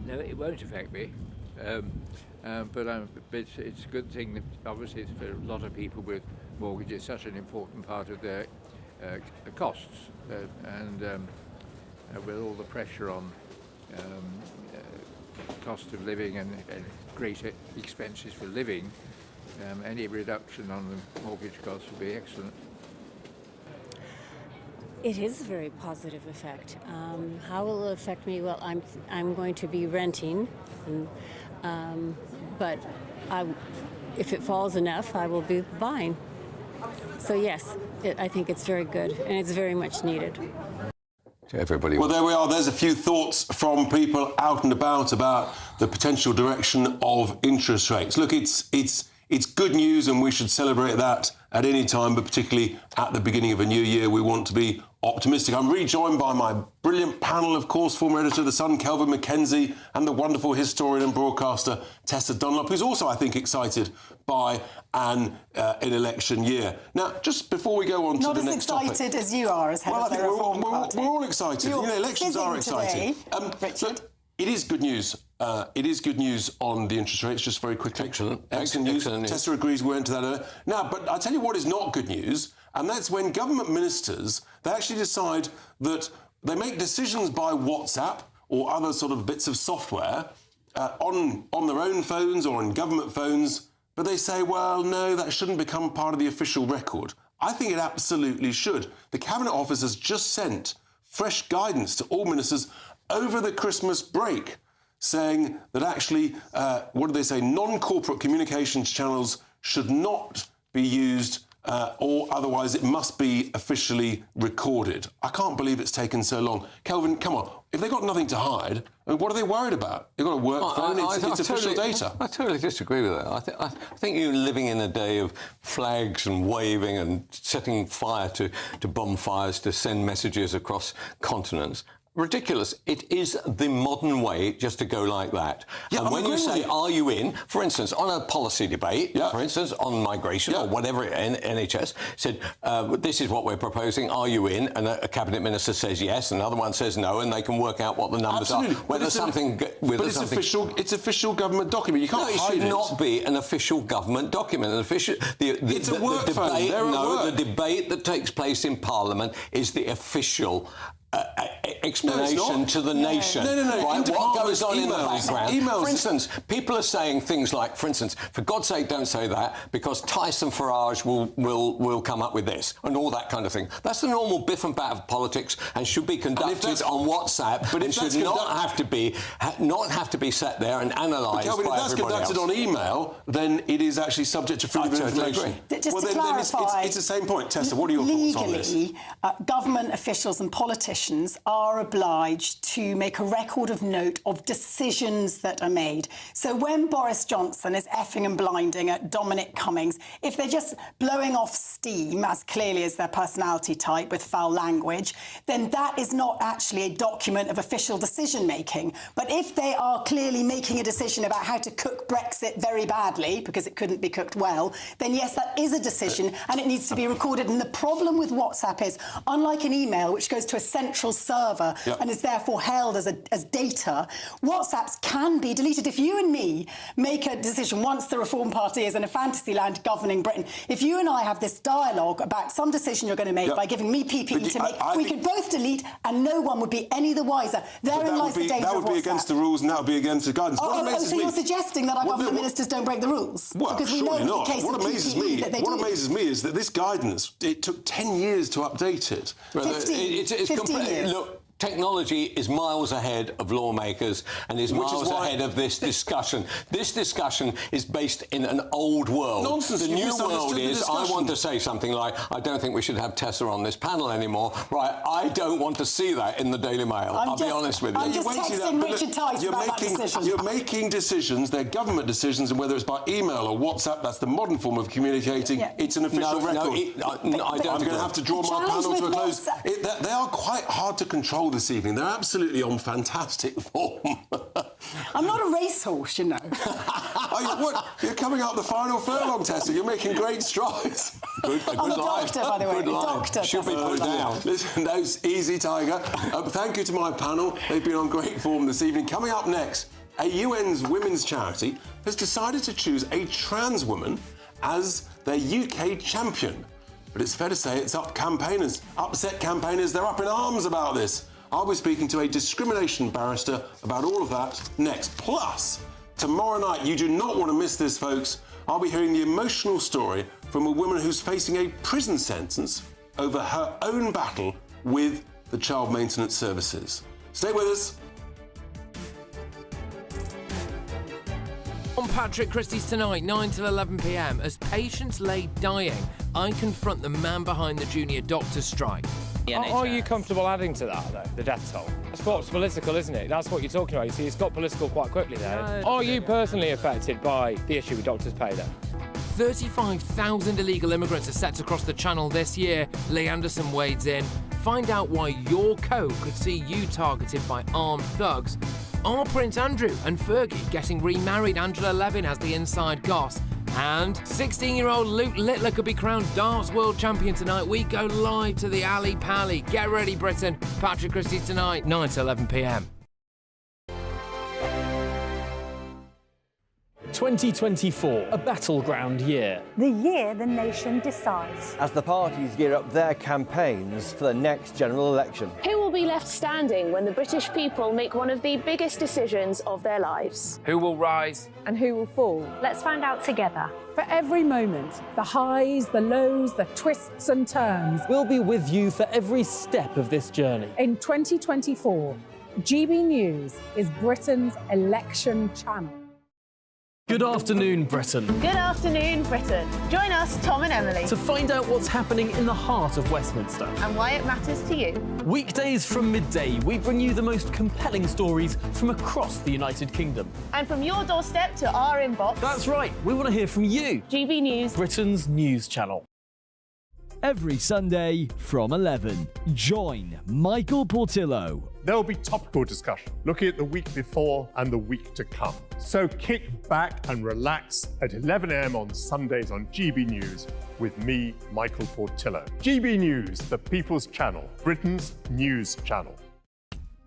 No, it won't affect me. But it's a good thing that obviously it's for a lot of people with mortgages, such an important part of their costs, and with all the pressure on cost of living and greater expenses for living, any reduction on the mortgage costs would be excellent. It is a very positive effect. How will it affect me? Well, I'm going to be renting, but if it falls enough, I will be buying. So yes, I think it's very good, and it's very much needed. Everybody. Well, there we are. There's a few thoughts from people out and about the potential direction of interest rates. Look, it's good news, and we should celebrate that at any time, but particularly at the beginning of a new year, we want to be optimistic. I'm rejoined by my brilliant panel, of course, former editor of The Sun, Kelvin Mackenzie, and the wonderful historian and broadcaster, Tessa Dunlop, who's also, I think, excited by an election year. Now, just before we go on to the next topic... Not as excited as you are as head of the Reform Party. We're all excited. You know, elections are exciting. Richard. It is good news. It is good news on the interest rates, just very quickly. Excellent news. Tessa agrees, we went to that earlier. Now, but I'll tell you what is not good news, and that's when government ministers, they actually decide that they make decisions by WhatsApp or other sort of bits of software on their own phones or on government phones, but they say, well, no, that shouldn't become part of the official record. I think it absolutely should. The Cabinet Office has just sent fresh guidance to all ministers over the Christmas break, saying that actually, what do they say, non-corporate communications channels should not be used or otherwise it must be officially recorded. I can't believe it's taken so long. Kelvin, come on, if they've got nothing to hide, I mean, what are they worried about? They've got a work phone, it's official data. I totally disagree with that. I think you're living in a day of flags and waving and setting fire to bonfires to send messages across continents. Ridiculous. It is the modern way just to go like that. Yeah, and when you say, are you in, for instance, on a policy debate, for instance, on migration or whatever, NHS, said, this is what we're proposing, are you in? And a cabinet minister says yes, another one says no, and they can work out what the numbers are. Whether it's official government document. You can't hide it. It should not be an official government document. It's a work phone. No, the debate that takes place in Parliament is the official explanation to the nation. No. Right? What goes on in the background? For instance, people are saying things like, for instance, for God's sake, don't say that because Tyson Farage will come up with this and all that kind of thing. That's the normal biff and bat of politics and should be conducted on WhatsApp, but it should not have to be sat there and analysed by everybody else. If that's conducted on email, then it is actually subject to freedom of information. Just to clarify, it's the same point. Tessa, what are your thoughts on this? Legally, government officials and politicians politicians are obliged to make a record of note of decisions that are made. So when Boris Johnson is effing and blinding at Dominic Cummings, if they're just blowing off steam, as clearly as their personality type with foul language, then that is not actually a document of official decision-making. But if they are clearly making a decision about how to cook Brexit very badly, because it couldn't be cooked well, then yes, that is a decision and it needs to be recorded. And the problem with WhatsApp is, unlike an email, which goes to a central server and is therefore held as data, WhatsApps can be deleted. If you and me make a decision, once the Reform Party is in a fantasy land governing Britain, if you and I have this dialogue about some decision you're going to make by giving me PPE to make, we could both delete and no one would be any the wiser. Therein lies the danger of WhatsApp. That would be against the rules and that would be against the guidance. So you're suggesting that our government ministers don't break the rules? Well, because we know in the case of PPE that they do. What amazes me is that this guidance, it took 10 years to update it. 15 years. Look, technology is miles ahead of lawmakers and is miles ahead of this discussion. This discussion is based in an old world. Nonsense. The new world is, I want to say something like, I don't think we should have Tessa on this panel anymore. Right, I don't want to see that in the Daily Mail. I'll be honest with you. I'm just texting Richard Tice about that decision. You're making decisions, they're government decisions, and whether it's by email or WhatsApp, that's the modern form of communicating. It's an official record. I'm going to have to draw my panel to a close. They are quite hard to control this evening. They're absolutely on fantastic form. I'm not a racehorse, you know. You're coming up the final furlong, Tessa. You're making great strides. I'm a doctor, by the way. Doctor. Should be put down. Listen, no, easy, Tiger. Thank you to my panel. They've been on great form this evening. Coming up next, a UN's women's charity has decided to choose a trans woman as their UK champion. But it's fair to say it's upset campaigners. They're up in arms about this. I'll be speaking to a discrimination barrister about all of that next. Plus, tomorrow night, you do not want to miss this, folks. I'll be hearing the emotional story from a woman who's facing a prison sentence over her own battle with the Child Maintenance Services. Stay with us. On Patrick Christie's tonight, 9 till 11 p.m, as patients lay dying, I confront the man behind the junior doctor strike. Are you comfortable adding to that, though, the death toll? That's what's political, isn't it? That's what you're talking about. You see, it's got political quite quickly there. Are you personally affected by the issue with doctors' pay, then? 35,000 illegal immigrants are set to cross the Channel this year. Lee Anderson wades in. Find out why your code could see you targeted by armed thugs. Are Prince Andrew and Fergie getting remarried? Angela Levin has the inside goss. And 16-year-old Luke Littler could be crowned darts world champion tonight. We go live to the Ali Pally. Get ready, Britain. Patrick Christie's tonight, 9 to 11 p.m. 2024, a battleground year. The year the nation decides. As the parties gear up their campaigns for the next general election. Who will be left standing when the British people make one of the biggest decisions of their lives? Who will rise? And who will fall? Let's find out together. For every moment, the highs, the lows, the twists and turns. We'll be with you for every step of this journey. In 2024, GB News is Britain's election channel. Good afternoon, Britain. Good afternoon, Britain. Join us, Tom and Emily, to find out what's happening in the heart of Westminster and why it matters to you. Weekdays from midday, we bring you the most compelling stories from across the United Kingdom. And from your doorstep to our inbox. That's right, we want to hear from you. GB News, Britain's news channel. Every Sunday from 11, join Michael Portillo. There'll be topical discussion, looking at the week before and the week to come. So kick back and relax at 11 a.m. on Sundays on GB News with me, Michael Portillo. GB News, the People's Channel, Britain's news channel.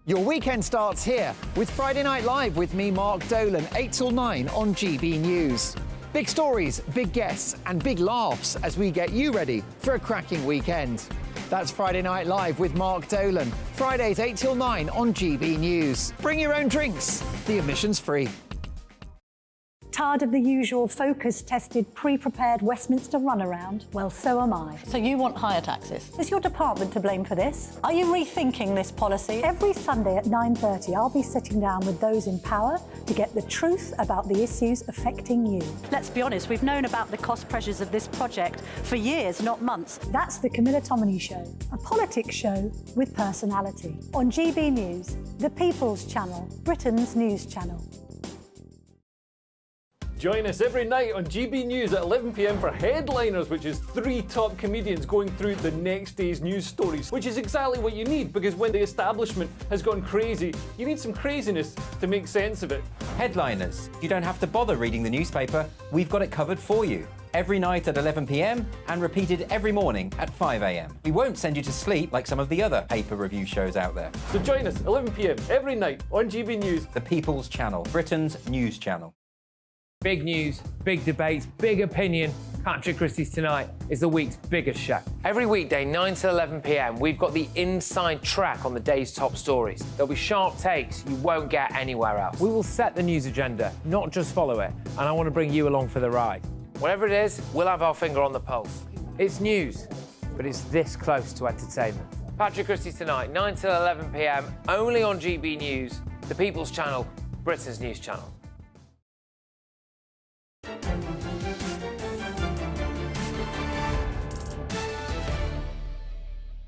Your weekend starts here with Friday Night Live with me, Mark Dolan, 8 till 9 on GB News. Big stories, big guests and big laughs as we get you ready for a cracking weekend. That's Friday Night Live with Mark Dolan. Fridays 8 till 9 on GB News. Bring your own drinks. The admission's free. Tired of the usual focus-tested, pre-prepared Westminster runaround? Well, so am I. So you want higher taxes? Is your department to blame for this? Are you rethinking this policy? Every Sunday at 9:30, I'll be sitting down with those in power to get the truth about the issues affecting you. Let's be honest, we've known about the cost pressures of this project for years, not months. That's the Camilla Tominey Show, a politics show with personality. On GB News, the People's Channel, Britain's news channel. Join us every night on GB News at 11 p.m. for Headliners, which is 3 top comedians going through the next day's news stories, which is exactly what you need, because when the establishment has gone crazy, you need some craziness to make sense of it. Headliners. You don't have to bother reading the newspaper. We've got it covered for you. Every night at 11 p.m. and repeated every morning at 5 a.m. We won't send you to sleep like some of the other paper review shows out there. So join us 11 p.m. every night on GB News. The People's Channel, Britain's news channel. Big news, big debates, big opinion. Patrick Christie's Tonight is the week's biggest show. Every weekday, 9 to 11 p.m, we've got the inside track on the day's top stories. There'll be sharp takes you won't get anywhere else. We will set the news agenda, not just follow it, and I want to bring you along for the ride. Whatever it is, we'll have our finger on the pulse. It's news, but it's this close to entertainment. Patrick Christie's Tonight, 9 to 11 p.m, only on GB News, the People's Channel, Britain's news channel.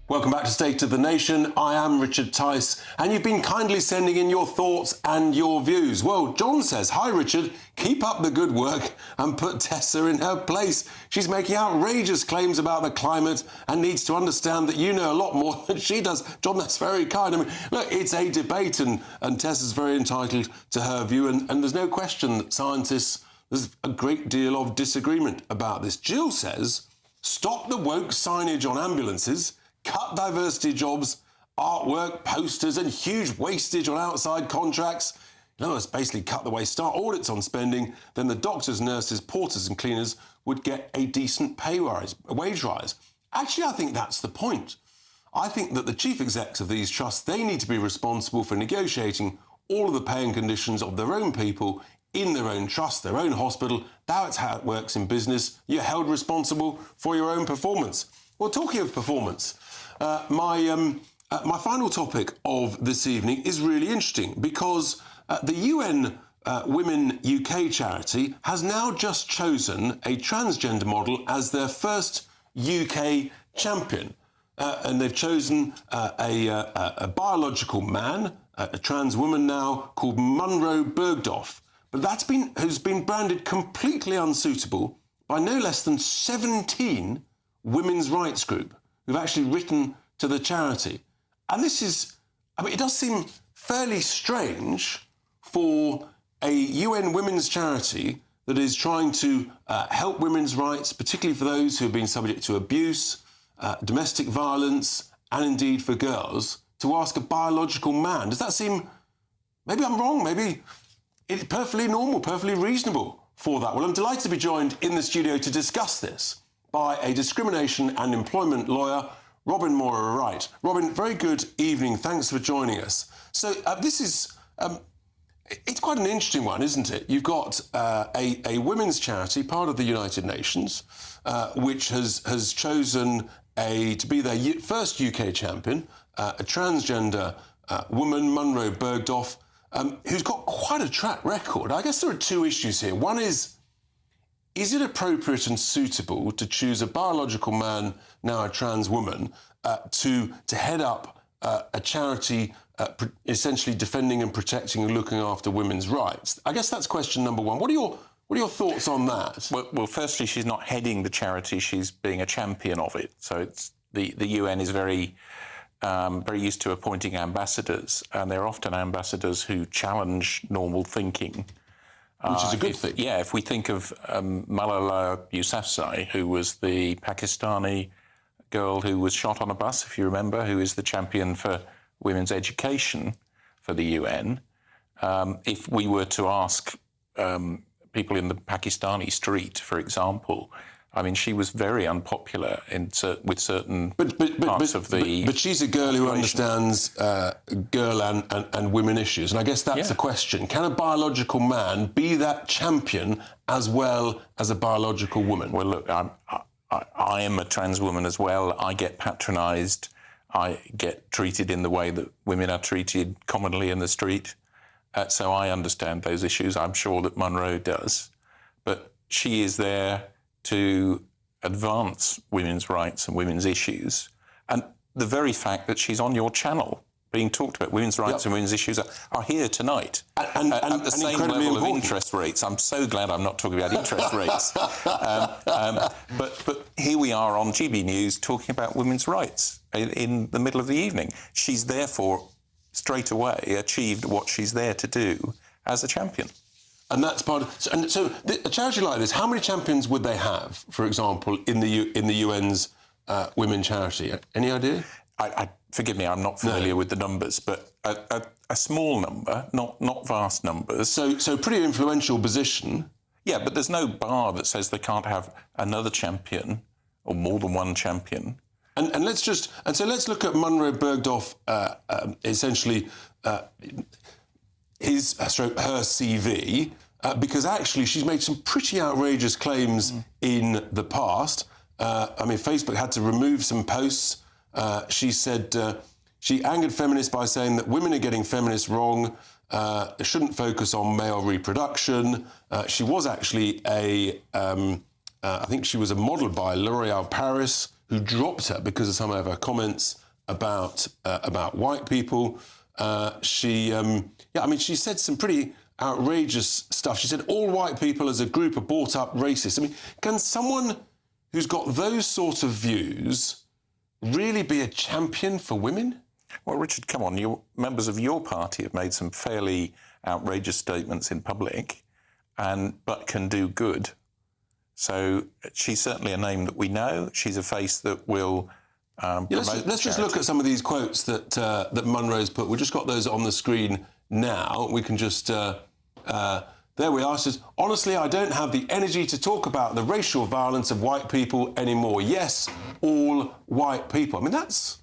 Welcome back to State of the Nation. I am Richard Tice, and you've been kindly sending in your thoughts and your views. Well, John says, "Hi Richard, keep up the good work and put Tessa in her place. She's making outrageous claims about the climate and needs to understand that you know a lot more than she does." John, that's very kind. I mean, look, it's a debate, and Tessa's very entitled to her view, and there's no question that scientists, there's a great deal of disagreement about this. Jill says, "Stop the woke signage on ambulances, cut diversity jobs, artwork, posters and huge wastage on outside contracts. In other words, basically cut the way, start audits on spending, then the doctors, nurses, porters and cleaners would get a decent wage rise." Actually, I think that's the point. I think that the chief execs of these trusts, they need to be responsible for negotiating all of the pay and conditions of their own people in their own trust, their own hospital. That's how it works in business. You're held responsible for your own performance. Well, talking of performance, my final topic of this evening is really interesting because the UN Women UK charity has now just chosen a transgender model as their first UK champion. And they've chosen a biological man, a trans woman now, called Munro Bergdorf. But who's been branded completely unsuitable by no less than 17 women's rights groups who've actually written to the charity. And this is, I mean, it does seem fairly strange for a UN women's charity that is trying to help women's rights, particularly for those who have been subject to abuse, domestic violence, and indeed for girls, to ask a biological man. Does that seem, maybe I'm wrong, maybe it's perfectly normal, perfectly reasonable for that? Well, I'm delighted to be joined in the studio to discuss this by a discrimination and employment lawyer, Robin Mora-Wright. Robin, very good evening. Thanks for joining us. So this is, it's quite an interesting one, isn't it? You've got a women's charity, part of the United Nations, which has chosen to be their first UK champion, a transgender woman, Munro Bergdorf, who's got quite a track record. I guess there are two issues here. One is it appropriate and suitable to choose a biological man, now a trans woman, to head up a charity essentially defending and protecting and looking after women's rights? I guess that's question number one. What are your thoughts on that? Well, firstly, she's not heading the charity; she's being a champion of it. So it's the UN is very used to appointing ambassadors, and they're often ambassadors who challenge normal thinking. Which is a good thing. Yeah, if we think of Malala Yousafzai, who was the Pakistani girl who was shot on a bus, if you remember, who is the champion for women's education for the UN. If we were to ask people in the Pakistani street, for example, I mean, she was very unpopular with certain parts of the... But she's a girl who understands girl and women issues, and I guess that's the question. Can a biological man be that champion as well as a biological woman? Well, look, I am a trans woman as well. I get patronised. I get treated in the way that women are treated commonly in the street. So I understand those issues. I'm sure that Munro does. But she is there to advance women's rights and women's issues. And the very fact that she's on your channel being talked about women's rights and women's issues are here tonight and at the same level of interest rates. I'm so glad I'm not talking about interest rates. But here we are on GB News talking about women's rights in the middle of the evening. She's therefore straight away achieved what she's there to do as a champion. And that's part of... And so a charity like this, how many champions would they have, for example, in the UN's women charity? Any idea? Forgive me, I'm not familiar with the numbers, but a small number, not vast numbers. So pretty influential position. Yeah, but there's no bar that says they can't have another champion or more than one champion. And let's look at Munro Bergdorf, essentially her CV, because actually she's made some pretty outrageous claims in the past. I mean, Facebook had to remove some posts. She said she angered feminists by saying that women are getting feminists wrong. They shouldn't focus on male reproduction. She was actually I think she was a model by L'Oréal Paris, who dropped her because of some of her comments about white people. She said some pretty outrageous stuff. She said all white people as a group are brought up racist. I mean, can someone who's got those sort of views really be a champion for women? Well, Richard, come on. Members of your party have made some fairly outrageous statements in public, but can do good. So she's certainly a name that we know. She's a face that will let's just look at some of these quotes that Munro's put. We've just got those on the screen now. We can just... there we are. She says, honestly, I don't have the energy to talk about the racial violence of white people anymore. Yes, all white people. I mean, that's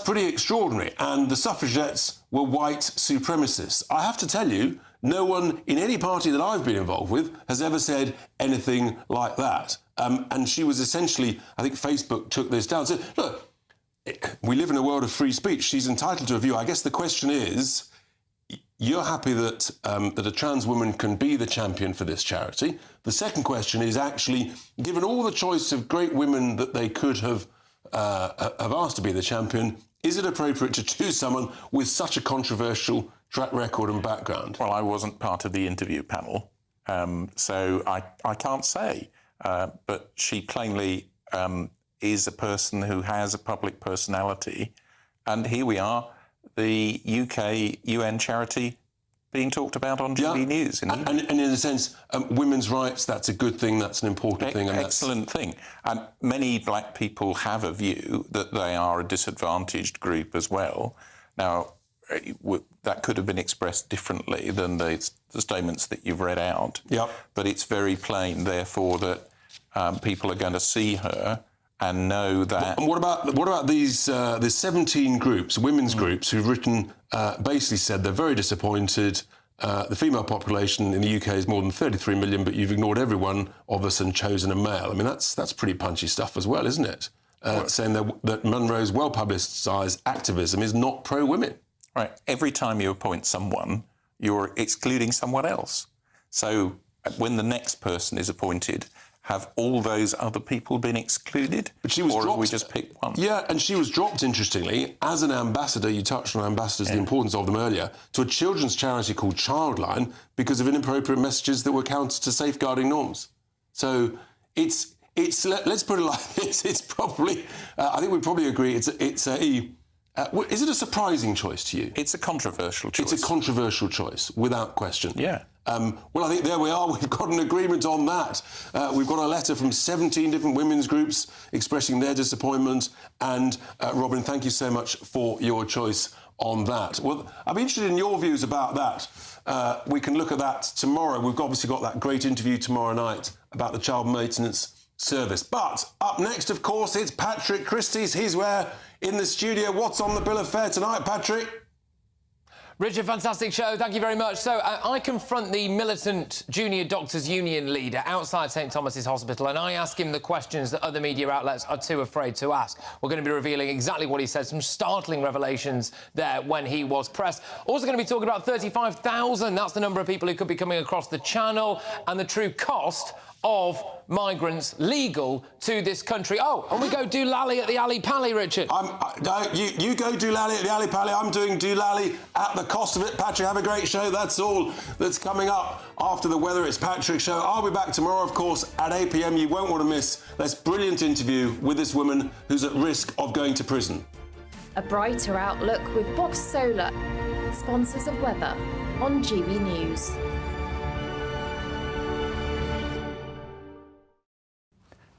pretty extraordinary. And the suffragettes were white supremacists. I have to tell you, no one in any party that I've been involved with has ever said anything like that. And she was essentially, I think Facebook took this down. So, look, we live in a world of free speech. She's entitled to a view. I guess the question is, you're happy that a trans woman can be the champion for this charity. The second question is actually, given all the choice of great women that they could have asked to be the champion, is it appropriate to choose someone with such a controversial track record and background? Well, I wasn't part of the interview panel, so I can't say. But she plainly is a person who has a public personality. And here we are, the UK UN charity being talked about on GB News. And in a sense, women's rights, that's a good thing, that's an important thing. Excellent thing. And many black people have a view that they are a disadvantaged group as well. Now, that could have been expressed differently than the statements that you've read out. But it's very plain, therefore, that people are going to see her and know that... And what about these 17 groups, women's groups, who've written, basically said they're very disappointed. The female population in the UK is more than 33 million, but you've ignored every one of us and chosen a male. I mean, that's pretty punchy stuff as well, isn't it? Saying that Munro's well-publicised activism is not pro-women. Right. Every time you appoint someone, you're excluding someone else. So when the next person is appointed, have all those other people been excluded? But she was dropped. Or have we just picked one? Yeah, and she was dropped, interestingly, as an ambassador. You touched on ambassadors, the importance of them earlier, to a children's charity called Childline because of inappropriate messages that were counter to safeguarding norms. So let's put it like this. It's probably, I think we probably agree, is it a surprising choice to you? It's a controversial choice. It's a controversial choice, without question. Yeah. Well, I think there we are. We've got an agreement on that. We've got a letter from 17 different women's groups expressing their disappointment. And, Robin, thank you so much for your choice on that. Well, I'm interested in your views about that. We can look at that tomorrow. We've obviously got that great interview tomorrow night about the child maintenance service. But up next, of course, it's Patrick Christie's. He's in the studio. What's on the bill of fare tonight, Patrick? Richard, fantastic show. Thank you very much. So I confront the militant Junior Doctors Union leader outside St Thomas's Hospital, and I ask him the questions that other media outlets are too afraid to ask. We're going to be revealing exactly what he said, some startling revelations there when he was pressed. Also going to be talking about 35,000. That's the number of people who could be coming across the channel, and the true cost of migrants legal to this country. Oh, and we go doolally at the Ali Pali, Richard. No, you go doolally at the Ali Pali. I'm doing doolally at the cost of it. Patrick, have a great show. That's all that's coming up after the Weather It's Patrick show. I'll be back tomorrow, of course, at 8 p.m. You won't want to miss this brilliant interview with this woman who's at risk of going to prison. A brighter outlook with Box Solar, sponsors of weather on GB News.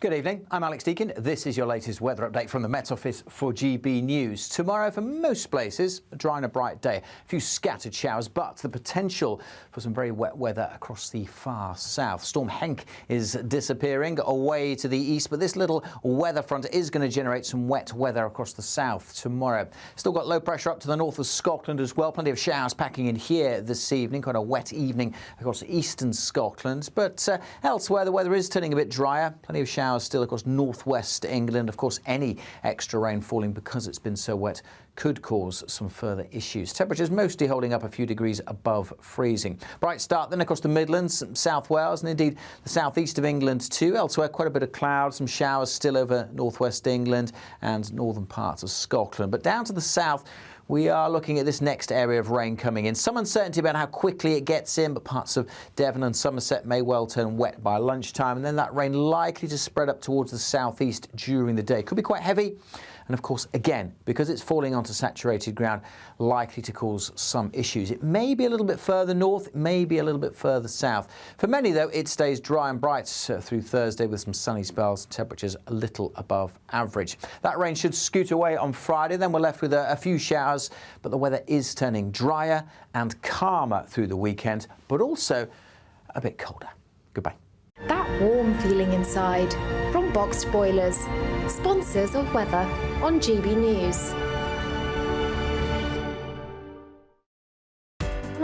Good evening, I'm Alex Deakin. This is your latest weather update from the Met Office for GB News. Tomorrow, for most places, a dry and a bright day. A few scattered showers, but the potential for some very wet weather across the far south. Storm Henk is disappearing away to the east, but this little weather front is going to generate some wet weather across the south tomorrow. Still got low pressure up to the north of Scotland as well. Plenty of showers packing in here this evening. Quite a wet evening across eastern Scotland, but elsewhere the weather is turning a bit drier. Plenty of showers still across northwest England. Of course, any extra rain falling because it's been so wet could cause some further issues. Temperatures mostly holding up a few degrees above freezing. Bright start then across the Midlands, South Wales, and indeed the southeast of England too. Elsewhere, quite a bit of clouds, some showers still over northwest England and northern parts of Scotland. But down to the south, we are looking at this next area of rain coming in. Some uncertainty about how quickly it gets in, but parts of Devon and Somerset may well turn wet by lunchtime, and then that rain likely to spread up towards the southeast during the day. Could be quite heavy. And of course, again, because it's falling onto saturated ground, likely to cause some issues. It may be a little bit further north, it may be a little bit further south. For many, though, it stays dry and bright through Thursday with some sunny spells, temperatures a little above average. That rain should scoot away on Friday, then we're left with a few showers, but the weather is turning drier and calmer through the weekend, but also a bit colder. Goodbye. That warm feeling inside from Boxed Boilers, sponsors of weather on GB News.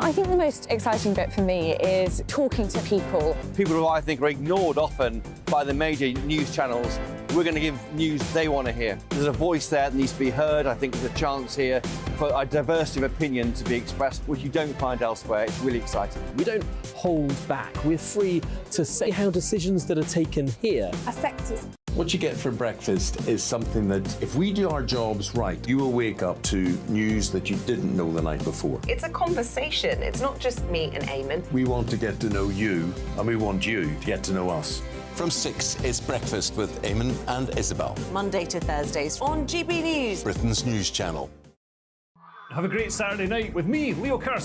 I think the most exciting bit for me is talking to people. People who I think are ignored often by the major news channels. We're going to give news they want to hear. There's a voice there that needs to be heard. I think there's a chance here for a diversity of opinion to be expressed, which you don't find elsewhere. It's really exciting. We don't hold back. We're free to say how decisions that are taken here affect us. What you get for breakfast is something that, if we do our jobs right, you will wake up to news that you didn't know the night before. It's a conversation. It's not just me and Eamon. We want to get to know you, and we want you to get to know us. From 6, it's Breakfast with Eamon and Isabel. Monday to Thursdays on GB News, Britain's news channel. Have a great Saturday night with me, Leo Kerr.